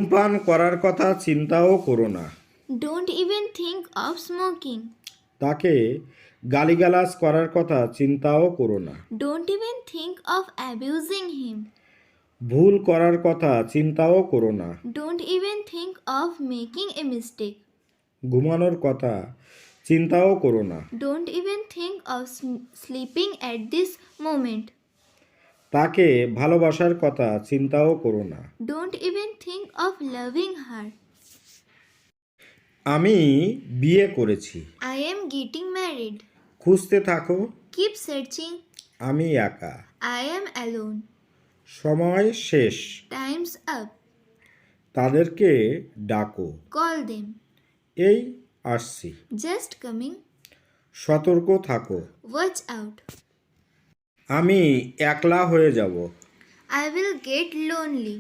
ধূমপান করার কথা চিন্তাও করো না। Don't even think of smoking. তাকে গালিগালাজ করার কথা চিন্তাও করো না। Don't even think of abusing him. ভুল করার কথা চিন্তাও করো না। Don't even think of making a mistake. ঘুমানোর কথা চিন্তাও করো না। Don't even think of sleeping at this moment. তাকে ভালোবাসার কথা চিন্তাও করো না। Don't even think of loving her. আমি বিয়ে করেছি। I am getting married. খুঁজতে থাকো। Keep searching. আমি একা। I am alone. সময় শেষ। Time's up. তাদেরকে ডাকো। Call them. এই আসছি। Just coming. সতর্ক থাকো। Watch out. আমি একলা হয়ে যাব। I will get lonely.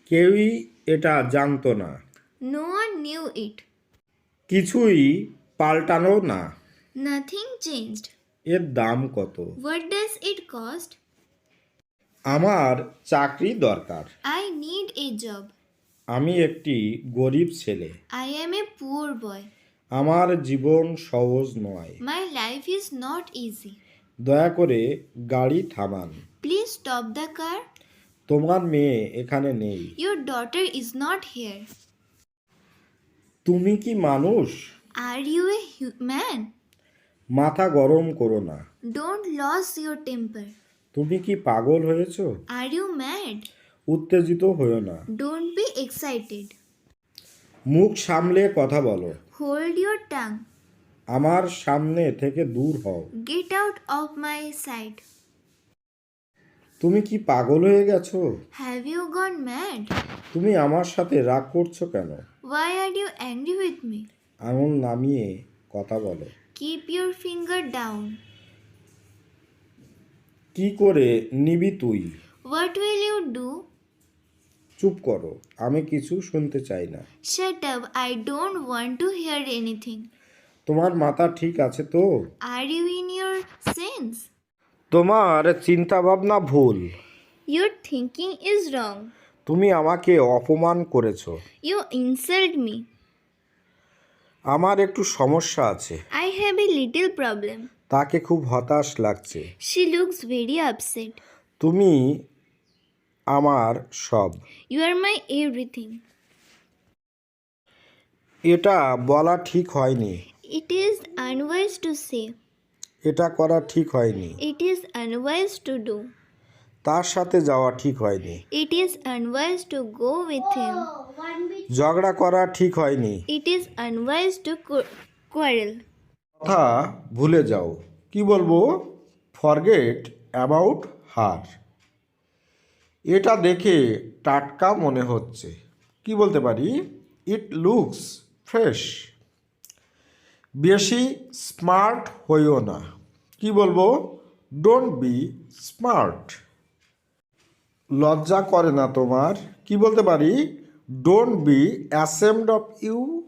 কেউই এটা জানতো না। No one knew it. কিছুই পাল্টানো না। Nothing changed. এর দাম কত? What does it cost? আমার চাকরি দরকার। I need a job. আমি একটি গরিব ছেলে। I am a poor boy. আমার জীবন সহজ নয়। My life is not easy. দয়া করে গাড়ি থামান। Please stop the car. তোমার মেয়ে এখানে নেই। Your daughter is not here. তুমি কি মানুষ? Are you a man? মাথা গরম করো না। Don't lose your temper. তুমি কি পাগল হয়েছো? Are you mad? উত্তেজিত হয়ো না। Don't be excited. মুখ সামলে কথা বলো। Hold your tongue. আমার সামনে থেকে দূর হও। Get out of my sight. তুমি কি পাগল হয়ে গেছো? Have you gone mad? তুমি আমার সাথে রাগ করছো কেন? Why are you angry with me? আঙুল নামিয়ে কথা বলো। Keep your finger down. কি করে নিবি তুই? What will you do? চুপ করো, আমি কিছু শুনতে চাই না। Shut up. I don't want to hear anything. তোমার মাথা ঠিক আছে তো? Are you in your sense? তোমার চিন্তা ভাবনা ভুল। Your thinking is wrong. তুমি আমাকে অপমান করেছো। You insult me. আমার একটু সমস্যা আছে। I have a little problem. তাকে খুব হতাশ লাগছে। She looks very upset. তুমি আমার সব। You are my everything. এটা বলা ঠিক হয়নি। It is unwise to say. এটা করা ঠিক হয়নি। It is unwise to do. তার সাথে যাওয়া ঠিক হয়নি। It is unwise to go with him. ঝগড়া করা ঠিক হয়নি। It is unwise to quarrel. কথা ভুলে যাও। কি বলবো? Forget about her. এটা দেখে টাটকা মনে হচ্ছে। কি বলতে পারি? It looks fresh. বেশি স্মার্ট হইও না। কি বলবো? Don't be smart. লজ্জা করে না তোমার? কি বলতে পারি? Don't be ashamed of you.